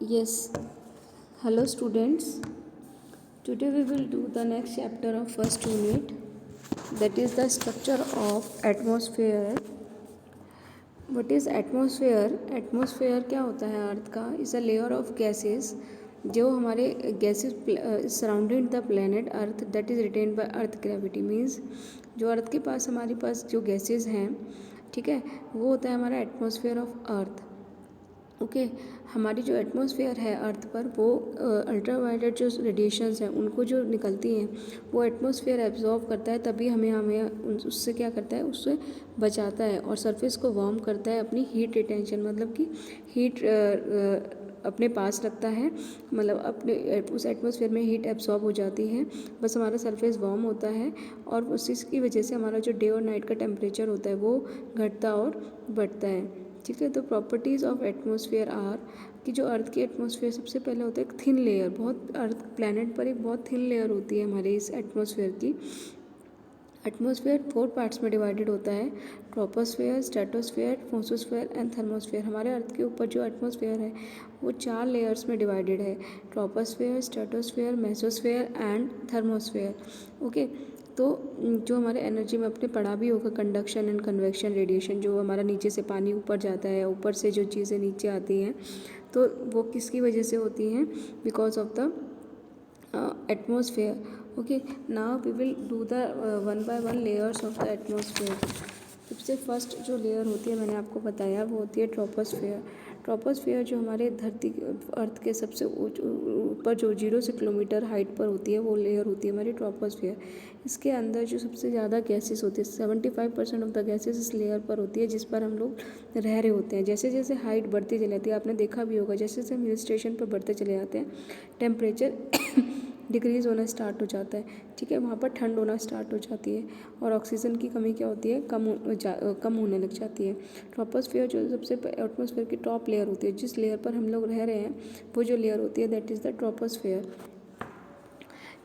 Yes, hello students. Today we will do the next chapter of first unit, that is the structure of atmosphere. What is atmosphere? Atmosphere क्या होता है अर्थ का? Is a layer of gases जो हमारे gases surrounding the planet earth that is written by earth gravity means जो अर्थ के पास हमारे पास जो गैसेस हैं, ठीक है, वो होता है हमारा एटमॉस्फेयर ऑफ अर्थ। ओके हमारी जो एटमॉस्फेयर है अर्थ पर वो अल्ट्रावायलेट जो रेडिएशंस हैं उनको जो निकलती हैं वो एटमॉस्फेयर एब्जॉर्ब करता है, तभी हमें उससे क्या करता है, उससे बचाता है और सरफेस को वार्म करता है, अपनी हीट रिटेंशन मतलब कि हीट अपने पास रखता है, मतलब अपने उस एटमॉस्फेयर में हीट एब्जॉर्ब हो जाती है, बस हमारा सरफेस वार्म होता है और उसी की वजह से हमारा जो डे और नाइट का टेम्परेचर होता है वो घटता और बढ़ता है। ठीक है, तो प्रॉपर्टीज़ ऑफ एटमॉस्फेयर आर कि जो अर्थ की एटमॉस्फेयर सबसे पहले होता है एक थिन लेयर, बहुत अर्थ प्लैनेट पर एक बहुत थिन लेयर होती है हमारे इस एटमॉस्फेयर की। एटमॉस्फेयर 4 पार्ट्स में डिवाइडेड होता है, troposphere, stratosphere, mesosphere and thermosphere. हमारे अर्थ के ऊपर जो एटमॉस्फेयर है वो 4 लेयर्स में डिवाइडेड है, troposphere, stratosphere, mesosphere and thermosphere. Okay, तो जो हमारे एनर्जी में अपने पढ़ा भी होगा कंडक्शन एंड कन्वेक्शन रेडिएशन, जो हमारा नीचे से पानी ऊपर जाता है, ऊपर से जो चीज़ें नीचे आती हैं, तो वो किसकी वजह से होती हैं? Because of the atmosphere. Okay, now we will do the one by one layers of the atmosphere. सबसे फर्स्ट जो लेयर होती है मैंने आपको बताया वो होती है ट्रोपोस्फेयर। ट्रोपोस्फेयर जो हमारे धरती अर्थ के सबसे ऊपर जो 0 से किलोमीटर हाइट पर होती है वो लेयर होती है हमारी ट्रोपोस्फेयर। इसके अंदर जो सबसे ज़्यादा गैसेस होती है 75% ऑफ द गैसेस इस लेयर पर होती है जिस पर हम लोग रह रहे होते हैं। जैसे जैसे हाइट बढ़ती चली जाती है, आपने देखा भी होगा, जैसे जैसे हम हिल स्टेशन पर बढ़ते चले जाते हैं टेम्परेचर डिक्रीज़ होना स्टार्ट हो जाता है, ठीक है, वहाँ पर ठंड होना स्टार्ट हो जाती है और ऑक्सीजन की कमी क्या होती है, कम होने लग जाती है। ट्रोपोस्फेयर जो सबसे एटमॉस्फेयर की टॉप लेयर होती है, जिस लेयर पर हम लोग रह रहे हैं वो जो लेयर होती है दैट इज़ द ट्रोपोस्फेयर।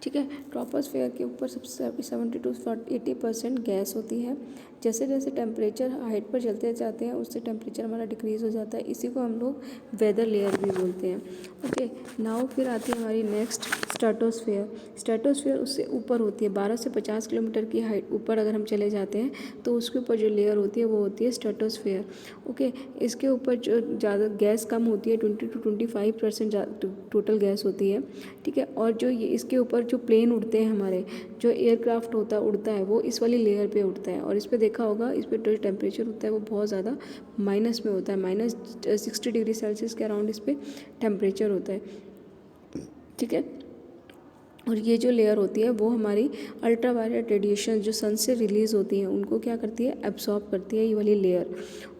ठीक है, ट्रोपोस्फेयर के ऊपर सबसे 70 to 80% गैस होती है। जैसे जैसे टेम्परेचर हाइट पर चलते जाते हैं उससे टेम्परेचर हमारा डिक्रीज़ हो जाता है, इसी को हम लोग वेदर लेयर भी बोलते हैं। ओके, नाउ फिर आती है हमारी नेक्स्ट स्ट्रेटोस्फेयर। स्ट्रेटोस्फेयर उससे ऊपर होती है, 12 से 50 किलोमीटर की हाइट ऊपर अगर हम चले जाते हैं तो उसके ऊपर जो लेयर होती है वो होती है स्ट्रेटोस्फेयर। ओके, इसके ऊपर जो ज़्यादा गैस कम होती है, 20 to 25% टोटल गैस होती है, ठीक है, और जो ये इसके ऊपर जो प्लेन उड़ते हैं हमारे, जो एयरक्राफ्ट उड़ता है वो इस वाली लेयर पे उड़ता है और इस पे देखा होगा इस पे जो टेम्परेचर होता है वो बहुत ज़्यादा माइनस में होता है, -60 डिग्री सेल्सियस के अराउंड इस पे टेम्परेचर होता है, ठीक है। और ये जो लेयर होती है वो हमारी अल्ट्रावायलेट रेडिएशन जो सन से रिलीज़ होती हैं उनको क्या करती है, एब्सॉर्ब करती है ये वाली लेयर।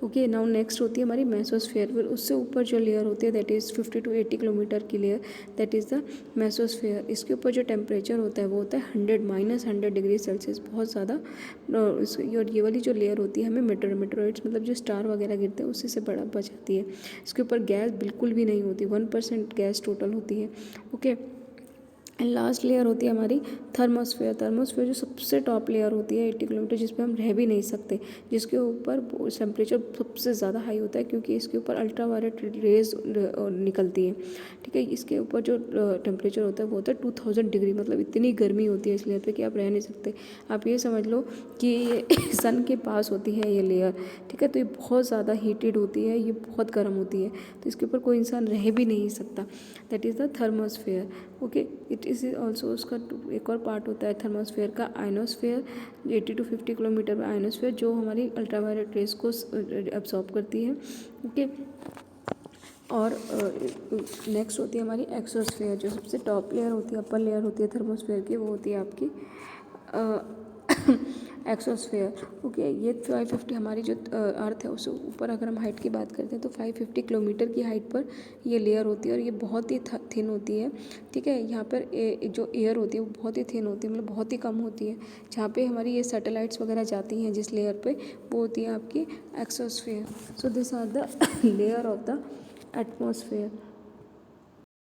ओके, नाउ नेक्स्ट होती है हमारी मेसोस्फेयर। फिर उससे ऊपर जो लेयर होती है दैट इज़ 50 to 80 किलोमीटर की layer, that is the mesosphere. इसके ऊपर जो टेम्परेचर होता है वो होता है 100 डिग्री सेल्सियस, बहुत ज़्यादा। और ये वाली जो लेयर होती है हमें मेटेरोइड्स मतलब जो स्टार वगैरह गिरते हैं उसी से बचाती है। इसके ऊपर गैस बिल्कुल भी नहीं होती, 1% गैस टोटल होती है। ओके, एंड लास्ट लेयर होती है हमारी थर्मोस्फेयर। थर्मोस्फेयर जो सबसे टॉप लेयर होती है 80 किलोमीटर, जिस पे हम रह भी नहीं सकते, जिसके ऊपर टेम्परेचर सबसे ज़्यादा हाई होता है क्योंकि इसके ऊपर अल्ट्रावायलेट रेज निकलती है, ठीक है। इसके ऊपर जो टेम्परेचर होता है वो होता है 2000 डिग्री, मतलब इतनी गर्मी होती है इस लेयर पे कि आप रह नहीं सकते। आप ये समझ लो कि ये सन के पास होती है ये लेयर, ठीक है, तो ये बहुत ज़्यादा हीटेड होती है, ये बहुत गर्म होती है, तो इसके ऊपर कोई इंसान रह भी नहीं सकता। That is the thermosphere. Okay, it is also उसका एक और पार्ट होता है थर्मोस्फेयर का, आयनोस्फेयर। 80 to 50 किलोमीटर में आयनोस्फेयर जो हमारी अल्ट्रावायलेट रेस को एब्सॉर्ब करती है। ओके, और नेक्स्ट होती है हमारी एक्सोस्फेयर, जो सबसे टॉप लेयर होती है, अपर लेयर होती है थर्मोस्फेयर की, वो होती है आपकी एक्सोस्फेयर। ओके, ये 550 हमारी जो अर्थ है उससे ऊपर अगर हम हाइट की बात करते हैं तो 550 किलोमीटर की हाइट पर ये लेयर होती है और ये बहुत ही थिन होती है, ठीक है। यहाँ पर जो एयर होती है वो बहुत ही थिन होती है, मतलब बहुत ही कम होती है। जहाँ पे हमारी ये सैटेलाइट्स वगैरह जाती हैं जिस लेयर पे, वो होती है आपकी exosphere. So this are the layer of the atmosphere.